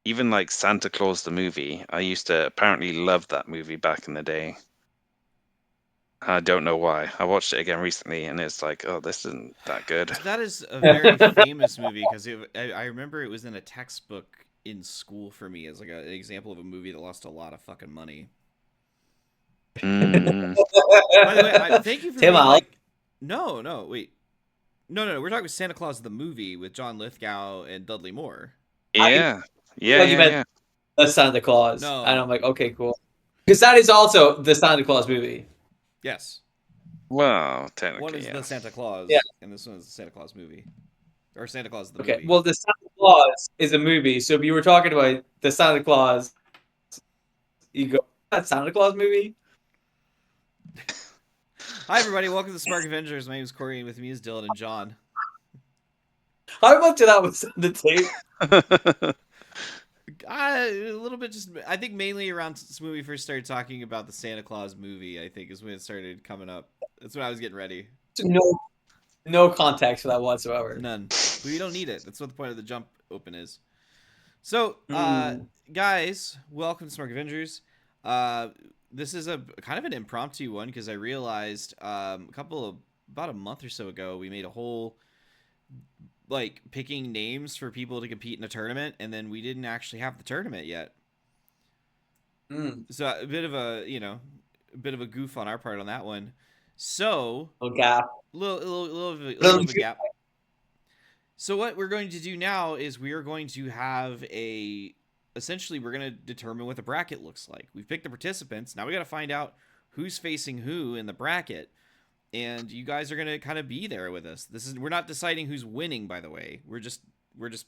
even like Santa Claus the movie, I used to apparently love that movie back in the day. I don't know why. I watched it again recently, and it's like, oh, this isn't that good. That is a very famous movie because I remember it was in a textbook in school for me as like an example of a movie that lost a lot of fucking money. Mm, By the way, thank you for Tim being Allen. like, no, wait, no, we're talking about Santa Claus the movie with John Lithgow and Dudley Moore. yeah, yeah, Thought you yeah, meant yeah. the Santa Claus, and No, I'm like, okay, cool, because that is also the Santa Claus movie. yes, Well, one technically, is yeah. the Santa Yeah. Claus, and this one is the Santa Claus movie, or Santa Claus the Okay. movie. Well, the Santa Claus is a movie, so if you were talking about the Santa Claus, you go that Santa Claus movie. Hi everybody, welcome to Spark Avengers. My name is Corey, and with me is Dylan and John. How much of that was on the tape? A little bit, just I think mainly around when we first started talking about the Santa Claus movie. I think is when it started coming up. That's when I was getting ready. No context for that whatsoever. None. We don't need it. That's what the point of the jump open is. So, Mm. guys, welcome to Spark Avengers. Uh, this is a kind of an impromptu one because I realized about a month or so ago we made a whole like picking names for people to compete in a tournament, and then we didn't actually have the tournament yet. Mm. So a bit of a bit of a goof on our part on that one. So Okay. little of a gap. So what we're going to do now is we are going to have essentially we're going to determine what the bracket looks like. We've picked the participants. Now we got to find out who's facing who in the bracket. And you guys are going to kind of be there with us. We're not deciding who's winning, by the way. We're just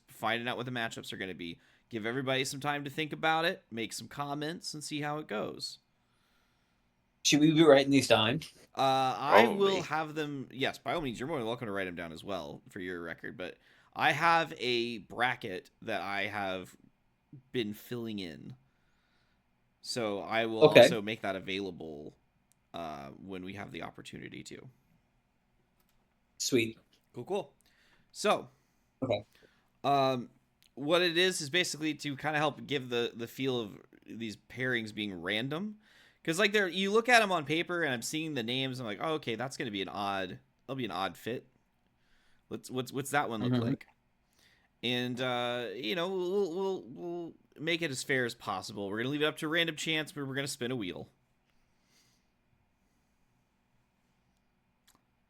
finding out what the matchups are going to be. Give everybody some time to think about it, make some comments, and see how it goes. Should we be writing these down? I will have them. Yes, by all means, you're more than welcome to write them down as well for your record. But I have a bracket that I have been filling in, so I will also make that available when we have the opportunity to. Sweet. Cool. So, okay. What it is basically to kind of help give the feel of these pairings being random. Because like you look at them on paper, and I'm seeing the names. I'm like, oh, okay, that's gonna be an odd. That'll be an odd fit. What's that one look like? And we'll make it as fair as possible. We're gonna leave it up to random chance, but we're gonna spin a wheel.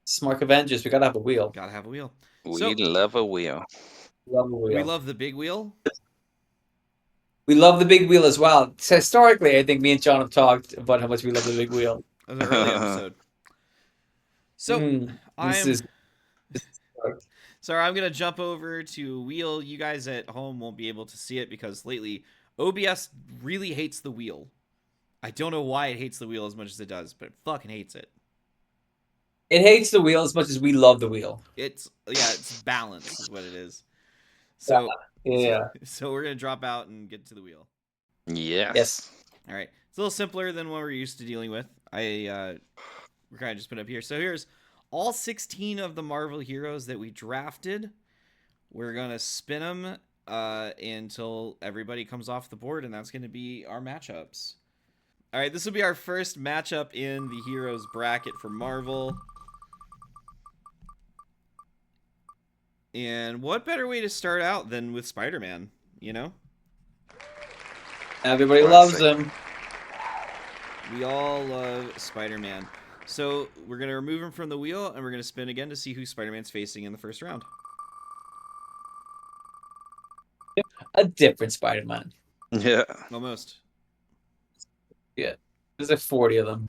Smart Avengers, we gotta have a wheel. Gotta have a wheel. We love a wheel. We love the big wheel. We love the big wheel as well. So historically, I think me and John have talked about how much we love the big wheel. That was an early episode. So sorry, I'm gonna jump over to wheel. You guys at home won't be able to see it because lately OBS really hates the wheel. I don't know why it hates the wheel as much as it does, but it fucking hates it. It hates the wheel as much as we love the wheel. It's balance is what it is. So yeah. So we're gonna drop out and get to the wheel. Yes. All right. It's a little simpler than what we're used to dealing with. We're kind of just put up here. So here's all 16 of the Marvel heroes that we drafted. We're gonna spin them until everybody comes off the board, and that's gonna be our matchups. All right, this will be our first matchup in the heroes bracket for Marvel. And what better way to start out than with Spider-Man, you know? Everybody loves him. We all love Spider-Man. So we're going to remove him from the wheel, and we're going to spin again to see who Spider-Man's facing in the first round. A different Spider-Man. Yeah. Almost. Yeah. There's like 40 of them.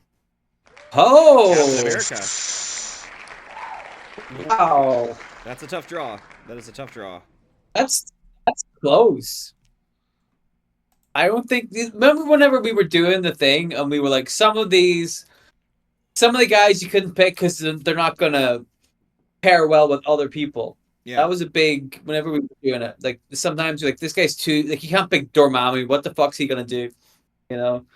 Oh! Captain America. Wow. That's a tough draw. That is a tough draw. That's close. I don't think... Remember whenever we were doing the thing, and we were like, some of the guys you couldn't pick because they're not going to pair well with other people. Yeah. That was a big... Whenever we were doing it. Like, sometimes you're like, this guy's too... Like, you can't pick Dormammu. What the fuck's he going to do? You know?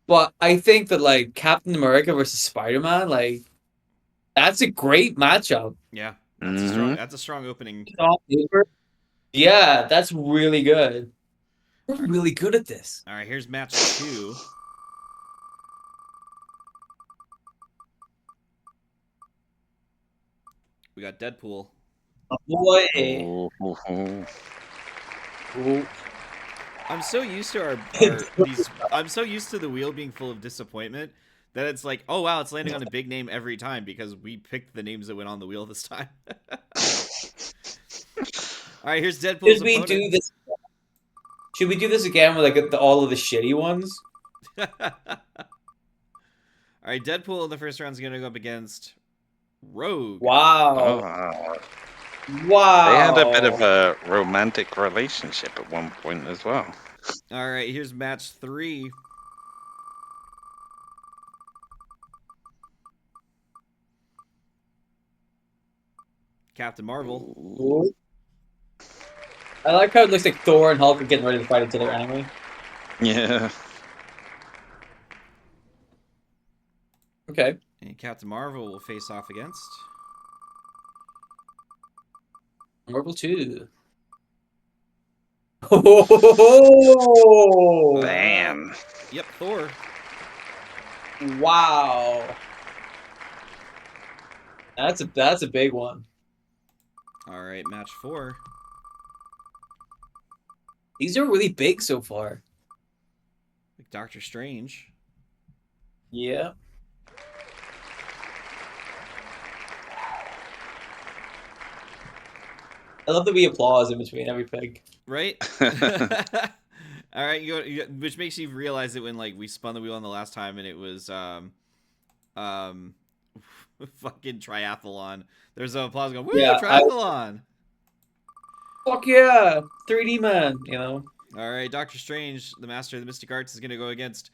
But I think that, like, Captain America versus Spider-Man, like, that's a great matchup. Yeah. That's a strong opening. Yeah, that's really good. We're really good at this. All right, here's match 2. We got Deadpool. Oh, boy. Ooh, ooh, ooh. Ooh. I'm so used to I'm so used to the wheel being full of disappointment that it's like, oh wow, it's landing on a big name every time because we picked the names that went on the wheel this time. All right, here's Deadpool's Should we opponent. do this? Should we do this again with like all of the shitty ones? All right, Deadpool in the first round is going to go up against Rogue. Wow. Oh, Wow. they had a bit of a romantic relationship at one point as well. All right, here's match 3. Captain Marvel. Ooh. I like how it looks like Thor and Hulk are getting ready to fight each other anyway. Yeah. Okay. And Captain Marvel will face off against Marvel 2. Oh! Damn. Yep, Thor. Wow. That's a big one. All right, match 4. These are really big so far. Like Doctor Strange. Yeah. I love that we applause in between every pick. Right? All right, which makes you realize it when like we spun the wheel on the last time and it was fucking triathlon. There's a applause going, woo, Yeah, triathlon. Fuck yeah, 3D man, you know. All right, Doctor Strange, the master of the mystic arts, is gonna go against.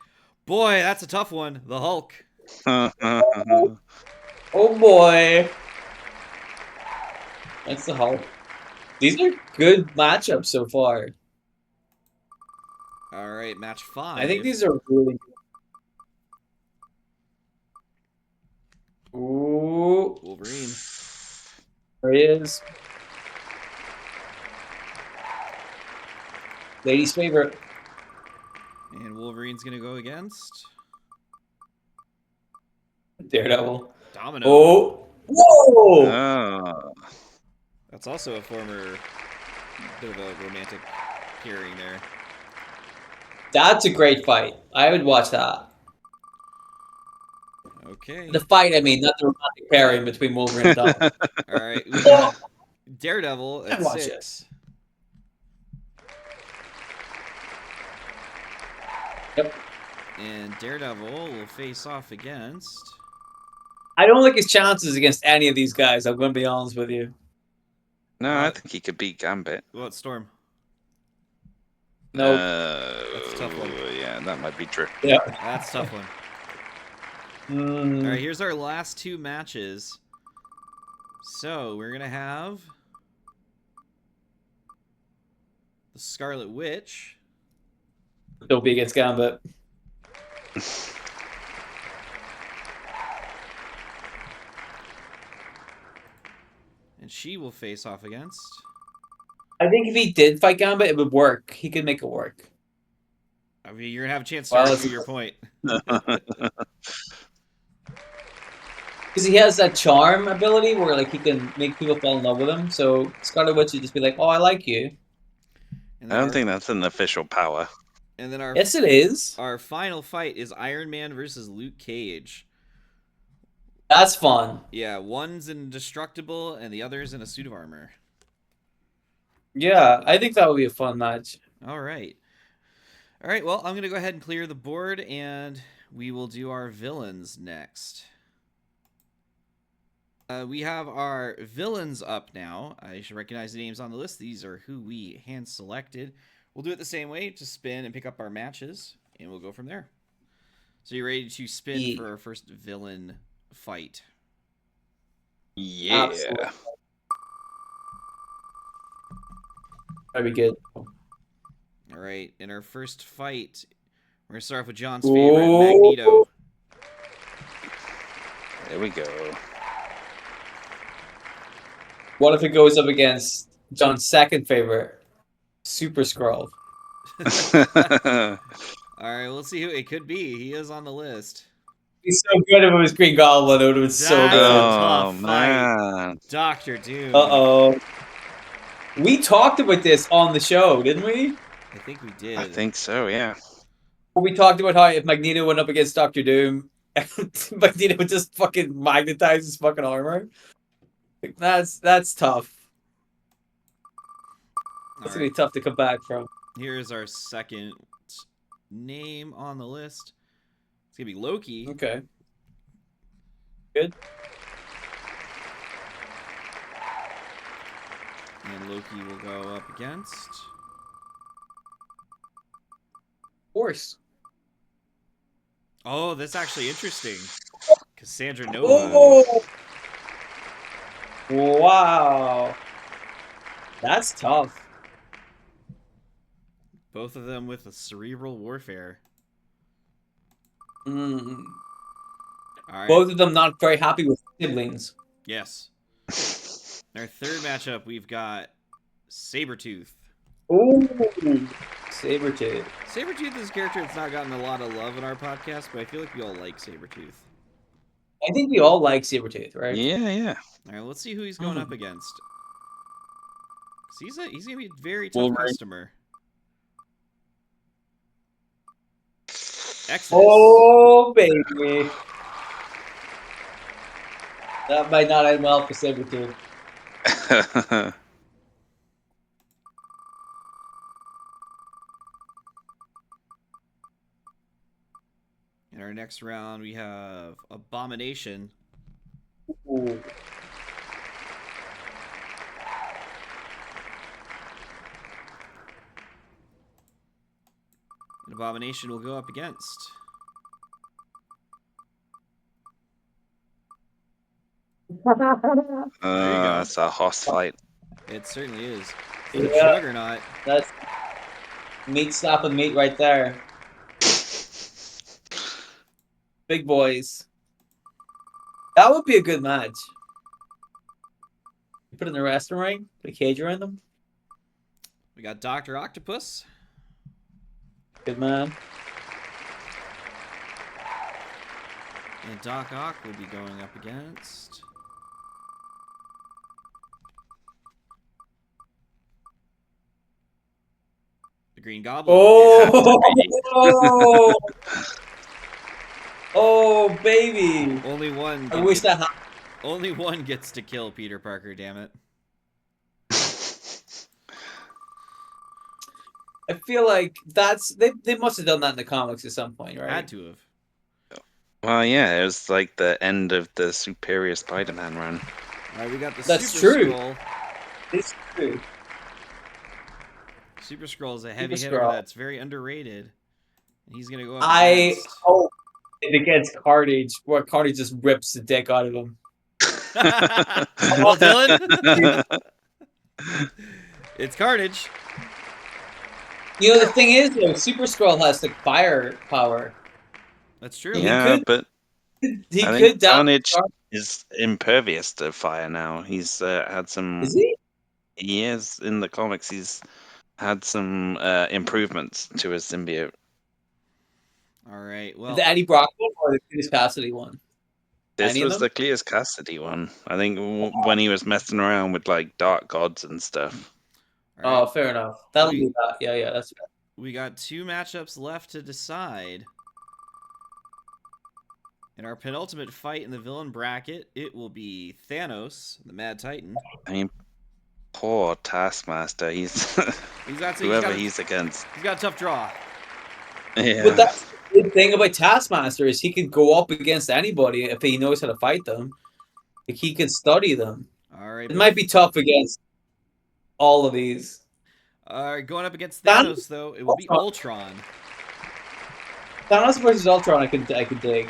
Boy, that's a tough one. The Hulk. Oh boy, that's the Hulk. These are good matchups so far. All right, match 5. I think these are really good. Ooh, Wolverine. there he is. Lady's favorite. And Wolverine's gonna go against Daredevil. Domino. Oh, whoa! Oh. That's also a former bit of a romantic pairing there. That's a great fight. I would watch that. Okay. The fight, I mean, not the romantic pairing between Wolverine and Dom. All right, we got Daredevil at I'd watch 6. Yep. And Daredevil will face off against. I don't like his chances against any of these guys. I'm going to be honest with you. No, I think he could beat Gambit. What, Storm? No. That's a tough one. Yeah, that might be true. Yeah. That's a tough one. Mm. All right, here's our last 2 matches. So we're gonna have the Scarlet Witch. Don't be against Gambit. And she will face off against. I think if he did fight Gambit, it would work. He could make it work. I mean, you're gonna have a chance to Well, argue your point. Because he has that charm ability where like he can make people fall in love with him. So Scarlet Witch would just be like, "Oh, I like you." And I then don't think that's an official power. And then Yes, it is. our final fight is Iron Man versus Luke Cage. That's fun. Yeah, one's indestructible and the other's in a suit of armor. Yeah, I think that would be a fun match. All right. All right, well, I'm going to go ahead and clear the board, and we will do our villains next. We have our villains up now. I should recognize the names on the list. These are who we hand-selected. We'll do it the same way, just spin and pick up our matches, and we'll go from there. So you ready to spin for our first villain fight? Yeah. Absolutely. That'd be good. All right, in our first fight, we're going to start off with John's favorite, Ooh. Magneto. There we go. What if it goes up against John's second favorite, Super Skrull? All right, we'll see who it could be. He is on the list. He's so good if it was Green Goblin. It would have been so That's a good. Oh tough fight. man. Doctor Doom. Uh-oh. We talked about this on the show, didn't we? I think we did. I think so, yeah. We talked about how if Magneto went up against Doctor Doom, Magneto would just fucking magnetize his fucking armor. Like, that's tough. That's gonna be tough to come back from. Here's our second name on the list. It's gonna be Loki. Okay. Good. And Loki will go up against. Of course. Oh, that's actually interesting. Cassandra Nova. Oh! Wow. That's tough. Both of them with a cerebral warfare. Mm. All right. Both of them not very happy with siblings. Yes. In our third matchup, we've got Sabretooth. Ooh. Sabretooth. Sabretooth is a character that's not gotten a lot of love in our podcast, but I feel like we all like Sabretooth. I think we all like Sabretooth, right? Yeah. All right, let's see who he's going up against. 'Cause he's gonna be a very tough Wolverine. customer. Exodus. Oh, baby. That might not end well for Sabretooth. In our next round, we have Abomination. Ooh. And Abomination will go up against. That's a hoss fight. It certainly is. Yeah. Juggernaut. That's meat slapping meat right there. Big boys. That would be a good match. You put in the wrestling ring, put a cage around them. We got Dr. Octopus. Good man. And Doc Ock will be going up against. The Green Goblin. Oh! Oh, baby! Only one. I wish that happened. Only one gets to kill Peter Parker. Damn it! I feel like they must have done that in the comics at some point, right? Had to have. Well, yeah, it was like the end of the Superior Spider-Man run. All right, we got the That's Super true. Skrull. It's true. Super Skrull is a heavy Super hitter Skrull. that's very underrated. And he's gonna go up I against. hope it against Carnage, where Carnage just rips the dick out of him. Well, Dylan, it's Carnage. You know, the thing is, though, Super Skrull has like fire power. That's true. Yeah, could- but He I could think down. Carnage is impervious to fire now. He's had some. Is he? He is in the comics. He's had some improvements to his symbiote. All right. Well, The Eddie Brock one or the Chris Cassidy one? This Any of was them? the Cleus Cassidy one. I think when he was messing around with like dark gods and stuff. all right. Oh, fair enough. That'll be that. Yeah, that's right. We got 2 matchups left to decide. In our penultimate fight in the villain bracket, it will be Thanos, the Mad Titan. I mean, poor Taskmaster. He's whoever he's against. He's got a tough draw. Yeah. But that's the good thing about Taskmaster is he can go up against anybody if he knows how to fight them. Like, he can study them. All right. It might be tough against all of these. All right, going up against Thanos, though, it will be Ultron. Thanos versus Ultron, I could dig.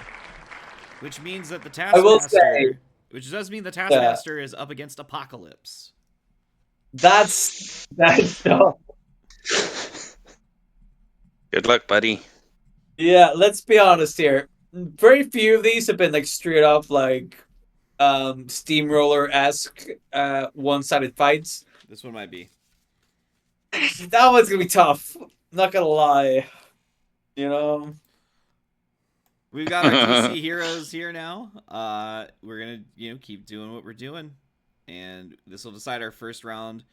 Which means that the I will Taskmaster... say- Which does mean the Taskmaster is up against Apocalypse. That's tough. Good luck, buddy. Yeah, let's be honest here. Very few of these have been like straight up like steamroller-esque one-sided fights. This one might be. That one's gonna be tough. Not gonna lie, you know. We've got our DC heroes here now. We're gonna, keep doing what we're doing, and this will decide our first round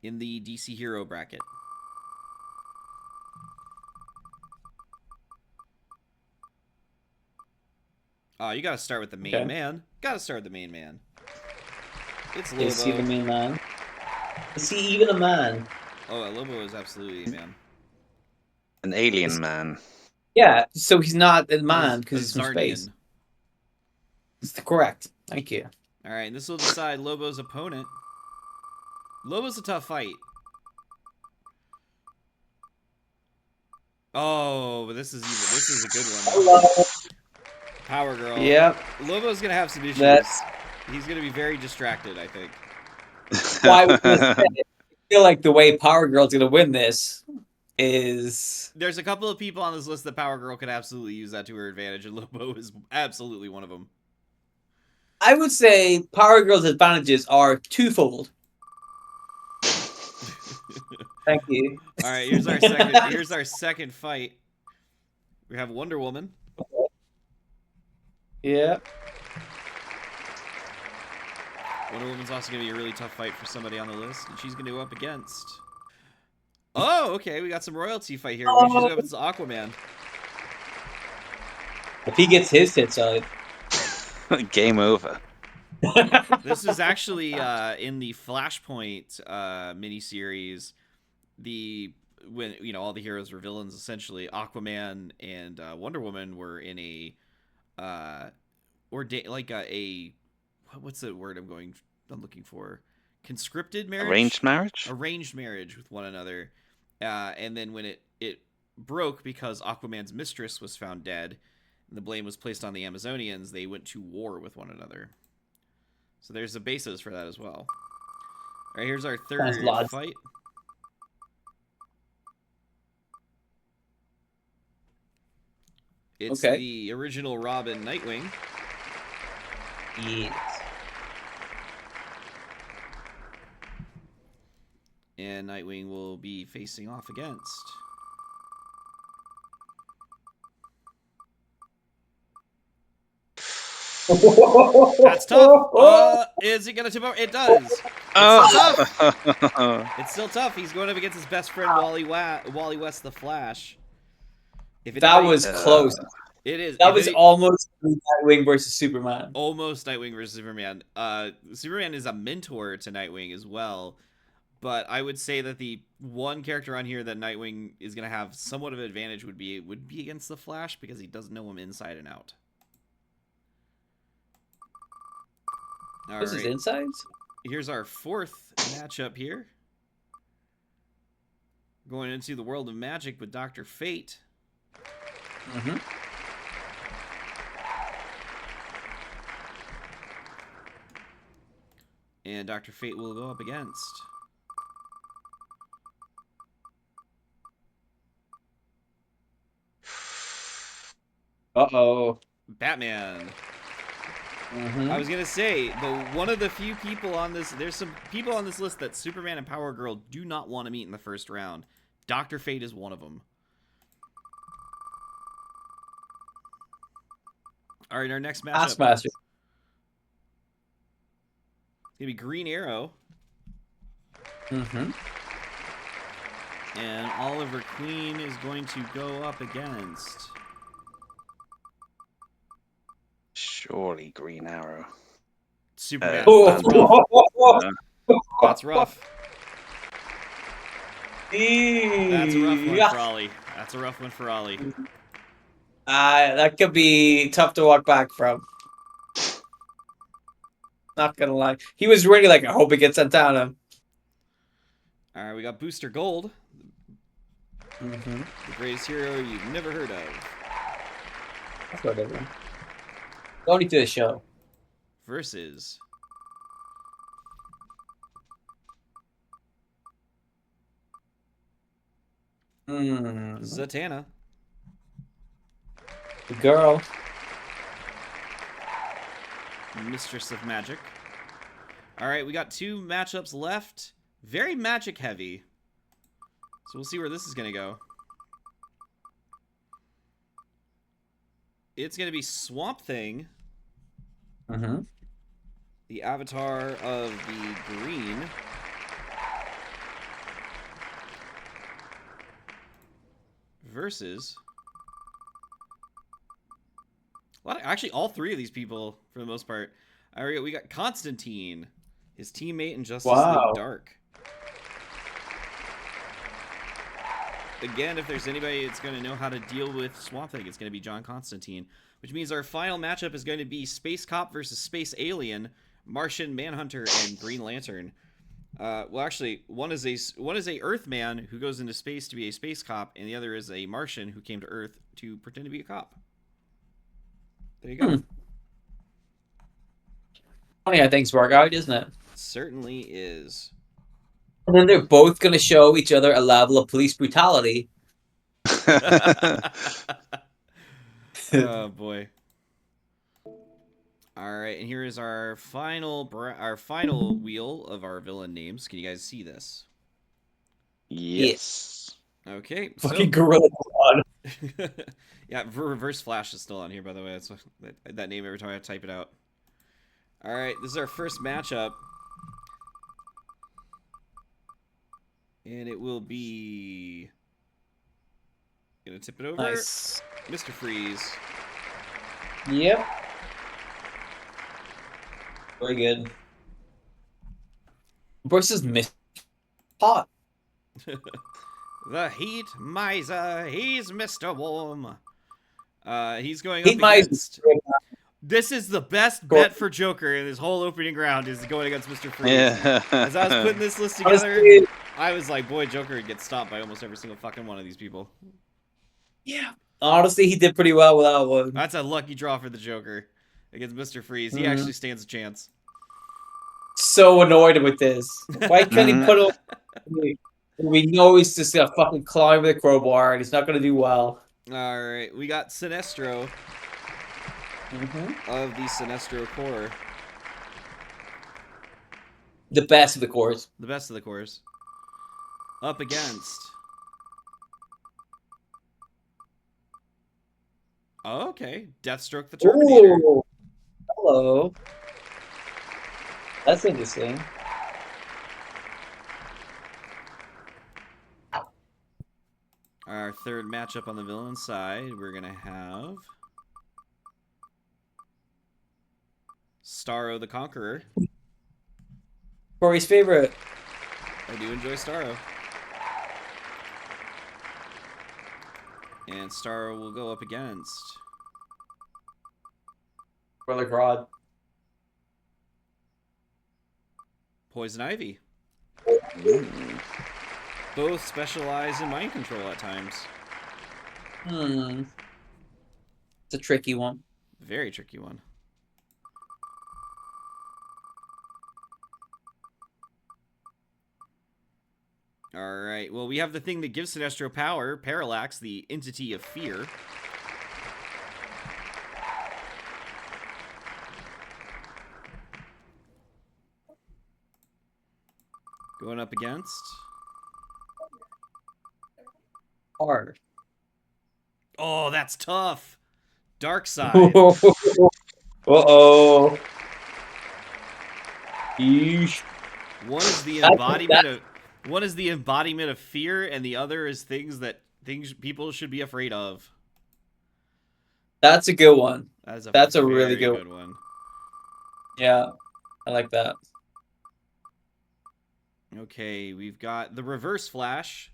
in the DC hero bracket. Oh, you gotta start with the main Okay. man. Gotta start with the main man. It's Lobo. Is he the main man? Is he even a man? Oh, Lobo is absolutely a man. An alien man. Yeah, so he's not a man because he's from space. Zarnian. It's correct. Thank you. All right, and this will decide Lobo's opponent. Lobo's a tough fight. Oh, but this is a good one. Hello. Power Girl. Yep. Lobo's gonna have some issues. That's He's gonna be very distracted, I think. why I feel like the way Power Girl's gonna win this is There's a couple of people on this list that Power Girl could absolutely use that to her advantage, and Lobo is absolutely one of them. I would say Power Girl's advantages are twofold. Thank you. All right, here's our second fight. We have Wonder Woman. Yeah. Wonder Woman's also gonna be a really tough fight for somebody on the list, and she's gonna go up against. Oh, okay, we got some royalty fight here. She's going up against Aquaman. If he gets his hits on, Game over. This is actually in the Flashpoint miniseries. When all the heroes were villains, essentially Aquaman and Wonder Woman were in a what's the word I'm looking for? Conscripted marriage? Arranged marriage with one another. And then when it broke because Aquaman's mistress was found dead and the blame was placed on the Amazonians, they went to war with one another. So there's a basis for that as well. All right, here's our third fight. It's the original Robin Nightwing. yes. And Nightwing will be facing off against. That's tough. Is he gonna tip over? It does. It's still tough. It's still tough. He's going up against his best friend Wally West, the Flash. That was close. It is. That was almost Nightwing versus Superman. Almost Nightwing versus Superman. Superman is a mentor to Nightwing as well. But I would say that the one character on here that Nightwing is going to have somewhat of an advantage would be against the Flash because he doesn't know him inside and out. This is insides? Here's our fourth matchup here. Going into the world of magic with Dr. Fate. Mm-hmm. And Dr. Fate will go up against... Uh-oh. Batman. Mm-hmm. I was gonna say, one of the few people on this, there's some people on this list that Superman and Power Girl do not want to meet in the first round. Dr. Fate is one of them. All right, our next matchup. Taskmaster. It's gonna be Green Arrow. Mm-hmm. And Oliver Queen is going to go up against... Surely Green Arrow. Superman. That's rough. That's rough. That's a rough one for Ollie. That's a rough one for Ollie. That could be tough to walk back from. Not gonna lie. He was really like, I hope it gets sent down him. Alright, we got Booster Gold. Mm-hmm. The greatest hero you've never heard of. That's what it is. Going to the show. Versus... Zatanna. The girl. Mistress of Magic. Alright, we got two matchups left. Very magic heavy. So we'll see where this is going to go. it's going to be Swamp Thing, Mm-hmm. the avatar of the green, versus actually all three of these people for the most part. We got Constantine, his teammate in Justice League Wow. Dark. Again, if there's anybody that's going to know how to deal with Swamp Thing, it's going to be John Constantine, which means our final matchup is going to be Space Cop versus Space Alien, Martian Manhunter, and Green Lantern. Well, actually, one is a Earthman who goes into space to be a space cop, and the other is a Martian who came to Earth to pretend to be a cop. There you go. Funny how things work out, isn't it? Certainly is. And then they're both going to show each other a level of police brutality. Oh boy. All right, and here is our final wheel of our villain names. Can you guys see this? Yes. Okay. Fucking Gorilla Grodd. Yeah, Reverse Flash is still on here, by the way. That's that name every time I type it out. All right, this is our first matchup. And it will be... Gonna tip it over. Nice. Mr. Freeze. Yep. Very good. Versus Miss Hot. The Heat Miser. He's Mr. Warm. He's going Heat up Miser. against... This is the best bet for Joker in this whole opening round, is going against Mr. Freeze. Yeah. As I was putting this list together, Honestly, I was like, boy, Joker would get stopped by almost every single fucking one of these people. yeah. Honestly, he did pretty well with that one. That's a lucky draw for the Joker against Mr. Freeze. He actually stands a chance. So annoyed with this. Why can't he put up? We know he's just gonna fucking climb with a crowbar and he's not gonna do well. All right, we got Sinestro of the Sinestro Corps. The best of the cores. The best of the cores. Up against... Oh, okay. Deathstroke the Terminator. Ooh. Hello. That's interesting. Our third matchup on the villain side, we're going to have... Starro the Conqueror. Corey's favorite. I do enjoy Starro. And Starro will go up against... Brother Grodd. Poison Ivy. Ooh. Both specialize in mind control at times. It's a tricky one. Very tricky one. Alright, well, we have the thing that gives Sinestro power, Parallax, the entity of fear. Going up against... Hard. Oh, that's tough. Dark Side. Uh-oh. Yeesh. One is the embodiment of fear, and the other is things people should be afraid of. That's a good one. That's a really very good one. Yeah, I like that. Okay, we've got the Reverse Flash.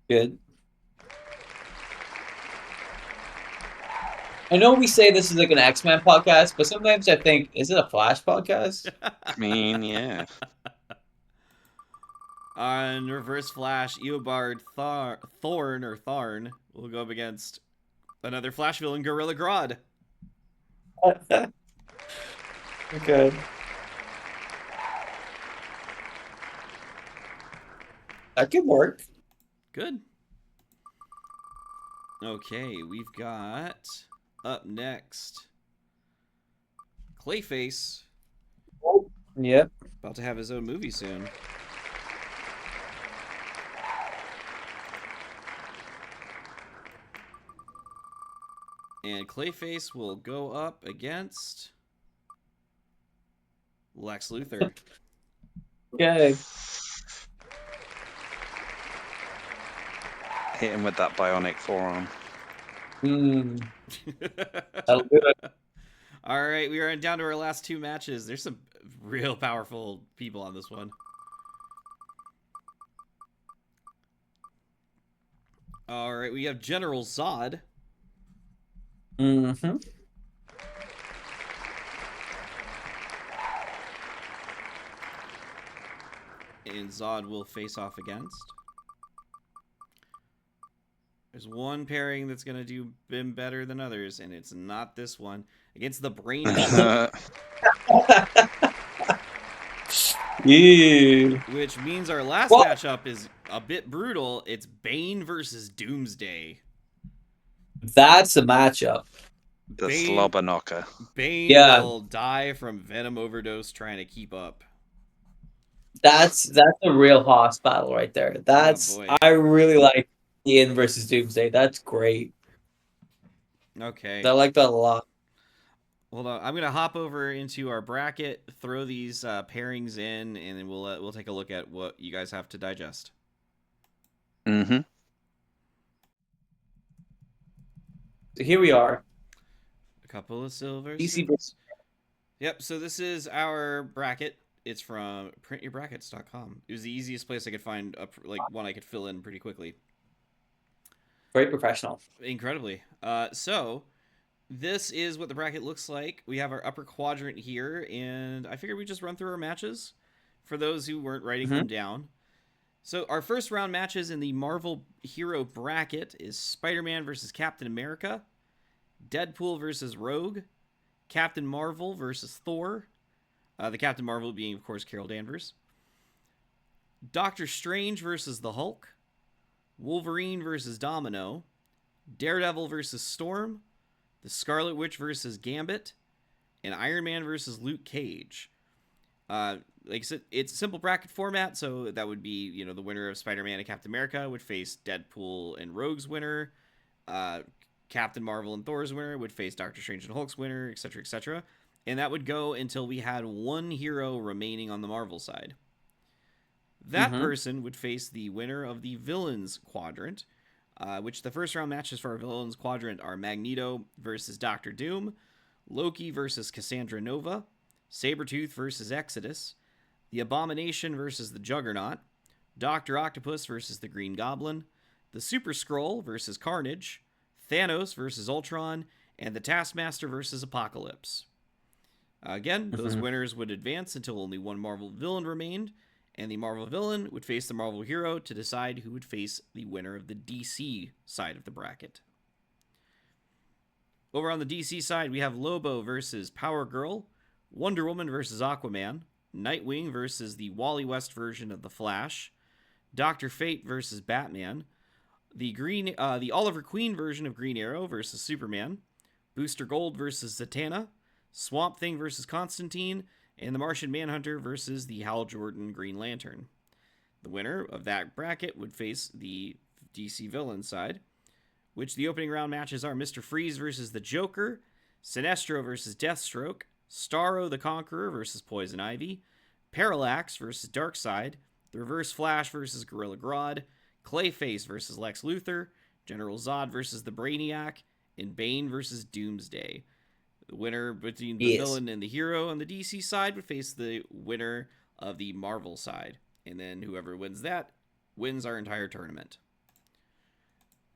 Good. I know we say this is like an X-Men podcast, but sometimes I think, is it a Flash podcast? I mean, yeah. On Reverse Flash, Eobard Thorn will go up against another Flash villain, Gorilla Grodd. Okay. That could work. Good. Okay, we've got up next Clayface. Yep. About to have his own movie soon. And Clayface will go up against Lex Luthor. Okay. Hit him with that bionic forearm. That'll do it. All right, we are down to our last 2 matches. There's some real powerful people on this one. All right, we have General Zod. Mm-hmm. And Zod will face off against. There's one pairing that's going to do him better than others, and it's not this one. Against the Brainiac. Yeah. Which means our last matchup is a bit brutal. It's Bane versus Doomsday. That's a matchup. The slobber knocker. Bane will die from venom overdose trying to keep up. That's a real hoss battle right there. I really like Ian versus Doomsday. That's great. Okay. I like that a lot. Hold on, I'm gonna hop over into our bracket, throw these pairings in, and then we'll take a look at what you guys have to digest. Mm-hmm. So here we are. A couple of silvers. DC. Yep. So this is our bracket. It's from printyourbrackets.com. It was the easiest place I could find one I could fill in pretty quickly. Very professional. Incredibly. So this is what the bracket looks like. We have our upper quadrant here, and I figured we'd just run through our matches for those who weren't writing them down. So our first round matches in the Marvel Hero bracket is Spider-Man versus Captain America, Deadpool versus Rogue, Captain Marvel versus Thor, the Captain Marvel being, of course, Carol Danvers, Doctor Strange versus the Hulk, Wolverine versus Domino, Daredevil versus Storm, the Scarlet Witch versus Gambit, and Iron Man versus Luke Cage. Like I said, it's a simple bracket format, so that would be, the winner of Spider-Man and Captain America would face Deadpool and Rogue's winner. Captain Marvel and Thor's winner would face Doctor Strange and Hulk's winner, etc., etc. And that would go until we had one hero remaining on the Marvel side. That person would face the winner of the Villains quadrant, which the first round matches for our Villains quadrant are Magneto versus Doctor Doom, Loki versus Cassandra Nova, Sabretooth versus Exodus, the Abomination versus the Juggernaut, Dr. Octopus versus the Green Goblin, the Super Skrull versus Carnage, Thanos versus Ultron, and the Taskmaster versus Apocalypse. Again, those winners would advance until only one Marvel villain remained, and the Marvel villain would face the Marvel hero to decide who would face the winner of the DC side of the bracket. Over on the DC side, we have Lobo versus Power Girl, Wonder Woman versus Aquaman, Nightwing versus the Wally West version of The Flash, Dr. Fate versus Batman, the Oliver Queen version of Green Arrow versus Superman, Booster Gold versus Zatanna, Swamp Thing versus Constantine, and the Martian Manhunter versus the Hal Jordan Green Lantern. The winner of that bracket would face the DC villain side, which the opening round matches are Mr. Freeze versus the Joker, Sinestro versus Deathstroke, Starro the Conqueror versus Poison Ivy, Parallax versus Darkseid, the Reverse Flash versus Gorilla Grodd, Clayface versus Lex Luthor, General Zod versus the Brainiac, and Bane versus Doomsday. The winner between the villain and the hero on the DC side would face the winner of the Marvel side. And then whoever wins that wins our entire tournament.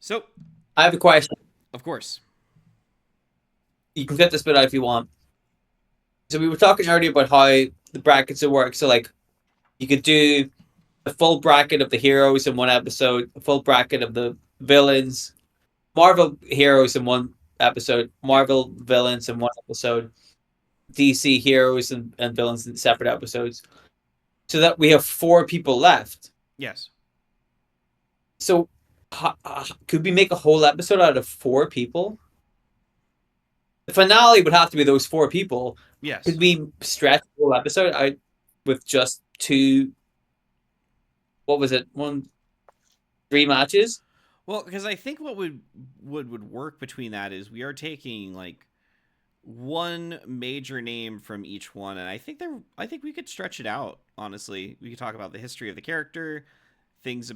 So, I have a question. Of course. You can get this bit out if you want. So we were talking earlier about how the brackets would work. So you could do a full bracket of the heroes in one episode, a full bracket of the villains, Marvel heroes in one episode, Marvel villains in one episode, DC heroes and villains in separate episodes, so that we have 4 people left. Yes. So could we make a whole episode out of 4 people? The finale would have to be those 4 people. Yes. Could we stretch the whole episode out with just 2? What was it? 3 matches? Well, because I think what would work between that is we are taking like one major name from each one, and I think we could stretch it out. Honestly, we could talk about the history of the character, things,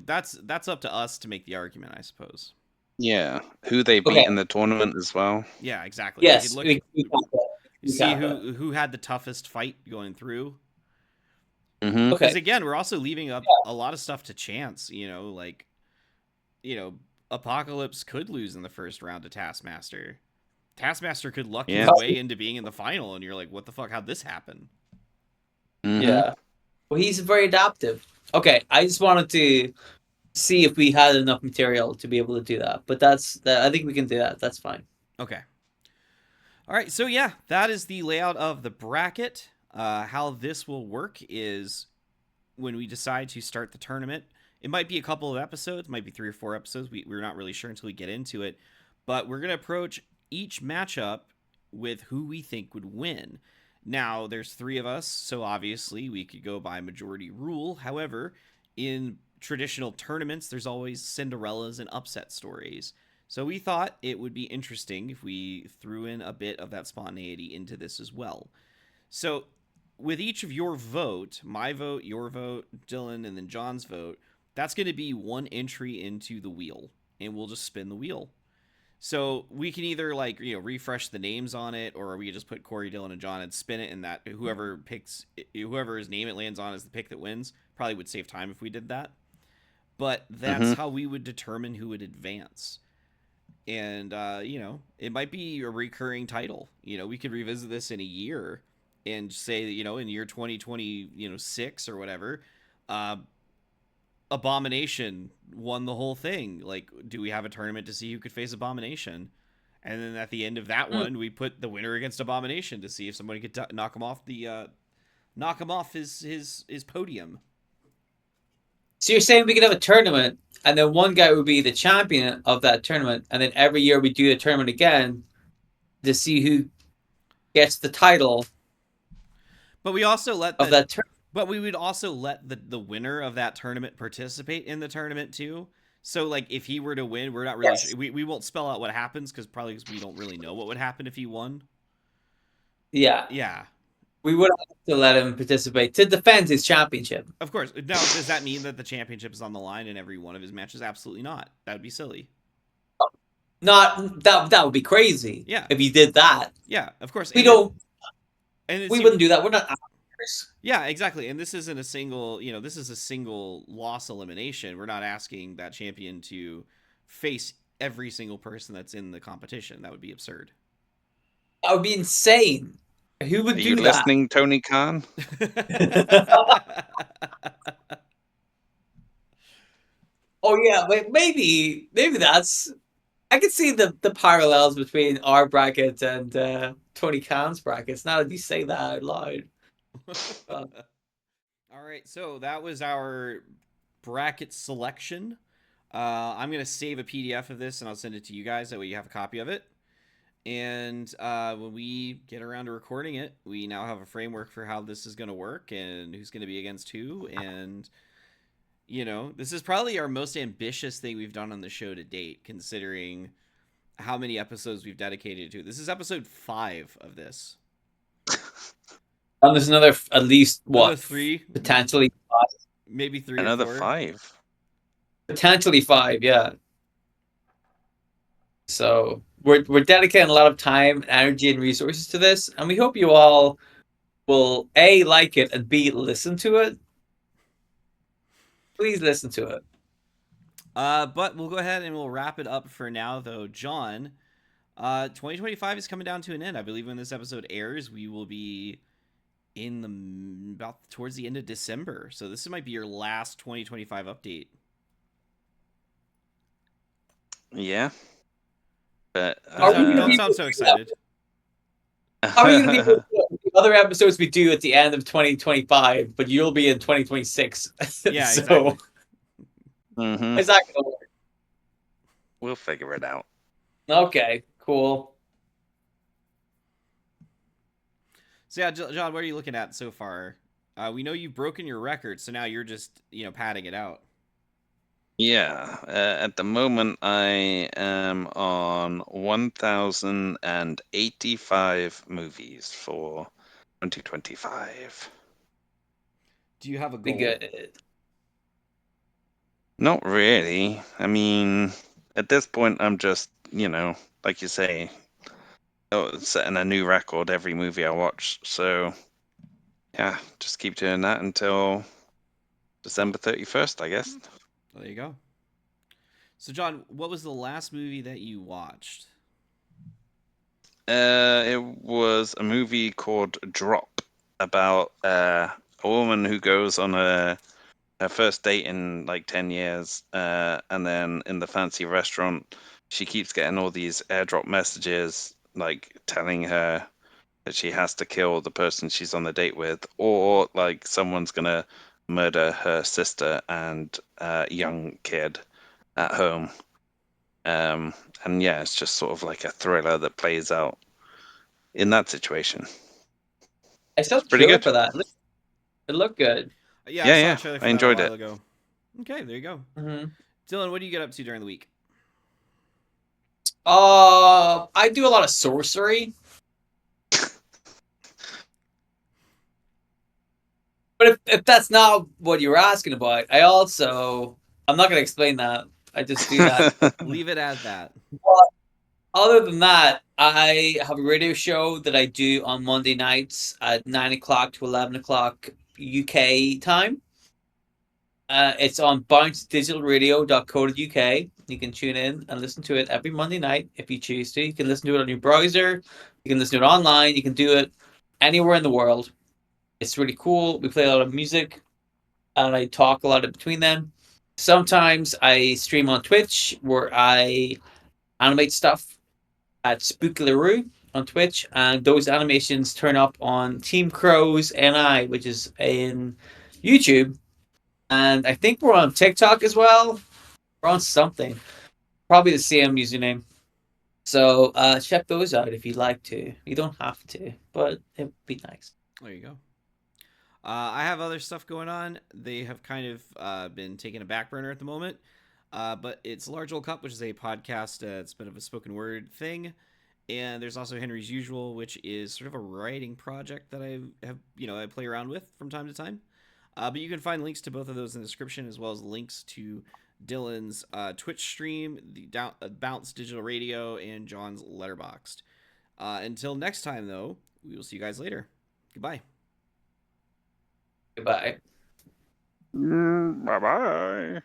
that's up to us to make the argument, I suppose. Yeah, who they Okay. beat in the tournament as well. Yeah, exactly. We could Yes, look, we got that. We see got that. who had the toughest fight going through. Mm-hmm. Because Okay. again, we're also leaving up a lot of stuff to chance. Apocalypse could lose in the first round to Taskmaster. Taskmaster could luck his Yeah. way into being in the final, and you're like, what the fuck? How'd this happen? Mm-hmm. Yeah. Well, he's very adaptive. Okay, I just wanted to see if we had enough material to be able to do that. But I think we can do that. That's fine. Okay. All right. So yeah, that is the layout of the bracket. How this will work is when we decide to start the tournament. It might be a couple of episodes, might be 3 or 4 episodes. We're not really sure until we get into it. But we're going to approach each matchup with who we think would win. Now, there's 3 of us, so obviously we could go by majority rule. However, in traditional tournaments, there's always Cinderellas and upset stories. So we thought it would be interesting if we threw in a bit of that spontaneity into this as well. So with each of your vote, my vote, your vote, Dylan, and then John's vote, that's going to be one entry into the wheel, and we'll just spin the wheel. So we can either refresh the names on it, or we just put Corey, Dylan, and John and spin it, and that whoever's name it lands on is the pick that wins. Probably would save time if we did that, but that's how we would determine who would advance. And it might be a recurring title. We could revisit this in a year and say that in year 2026 or whatever, Abomination won the whole thing. Like, do we have a tournament to see who could face Abomination? And then at the end of that one, we put the winner against Abomination to see if somebody could knock him off his podium. So you're saying we could have a tournament, and then one guy would be the champion of that tournament, and then every year we do the tournament again to see who gets the title. But we also let of that tournament. But we would also let the winner of that tournament participate in the tournament too. So like if he were to win, we're not really we won't spell out what happens because we don't really know what would happen if he won. Yeah. Yeah. We would have to let him participate to defend his championship. Of course. Now, does that mean that the championship is on the line in every one of his matches? Absolutely not. That would be silly. Not that would be crazy. Yeah. If he did that. Yeah, of course. We wouldn't do that. We're not actors. Yeah, exactly. And this isn't a single, this is a single loss elimination. We're not asking that champion to face every single person that's in the competition. That would be absurd. That would be insane. Who would do that? Are you listening, Tony Khan? Oh yeah, maybe that's. I could see the parallels between our bracket and Tony Khan's brackets. Now that you say that out loud. All right, so that was our bracket selection. I'm gonna save a PDF of this and I'll send it to you guys. That way you have a copy of it. And when we get around to recording it, we now have a framework for how this is going to work and who's going to be against who. And, this is probably our most ambitious thing we've done on the show to date, considering how many episodes we've dedicated to. This is episode 5 of this. And there's another, at least, what? 3? Potentially 5. Maybe 3 Another or 4. 5. Potentially 5, yeah. So we're dedicating a lot of time, energy, and resources to this, and we hope you all will A, like it, and B, listen to it. Please listen to it. But we'll go ahead and we'll wrap it up for now, though. John, 2025 is coming down to an end. I believe when this episode airs, we will be about towards the end of December. So this might be your last 2025 update. Yeah. But don't sound so excited. How are you going to be the other episodes we do at the end of 2025, but you'll be in 2026? Yeah, so, exactly. Is that going to work? We'll figure it out. Okay, cool. So yeah, John, what are you looking at so far? We know you've broken your record, so now you're just, padding it out. Yeah, at the moment I am on 1,085 movies for 2025. Do you have a Be goal? good. Not really. I mean, at this point, I'm just, like you say, setting a new record every movie I watch. So, yeah, just keep doing that until December 31st, I guess. There you go. So, John, what was the last movie that you watched? It was a movie called Drop about a woman who goes on her first date in like 10 years, and then in the fancy restaurant, she keeps getting all these airdrop messages like telling her that she has to kill the person she's on the date with, or like someone's gonna murder her sister and young kid at home. Um, and yeah, it's just sort of like a thriller that plays out in that situation. I saw It's the pretty trailer good. for that. It looked good. Yeah, I Yeah, saw a yeah, trailer I for that a enjoyed while it. ago. Okay, there you go. Hmm. Dylan, what do you get up to during the week? I do a lot of sorcery, but if that's not what you were asking about, I'm not going to explain that. I just do that. Leave it at that. But other than that, I have a radio show that I do on Monday nights at 9 o'clock to 11 o'clock UK time. It's on bouncedigitalradio.co.uk. You can tune in and listen to it every Monday night if you choose to. You can listen to it on your browser. You can listen to it online. You can do it anywhere in the world. It's really cool. We play a lot of music and I talk a lot in between them. Sometimes I stream on Twitch where I animate stuff at Spookilaroo on Twitch, and those animations turn up on Team Crow's NI, which is in YouTube. And I think we're on TikTok as well. We're on something, probably the same username. So check those out if you'd like to. You don't have to, but it'd be nice. There you go. I have other stuff going on. They have kind of been taking a back burner at the moment. But it's Large Old Cup, which is a podcast. It's a bit of a spoken word thing. And there's also Henry's Usual, which is sort of a writing project that I have, I play around with from time to time. But you can find links to both of those in the description, as well as links to Dylan's Twitch stream, the Bounce Digital Radio, and John's Letterboxd. Until next time, though, we will see you guys later. Goodbye. Goodbye. Bye bye.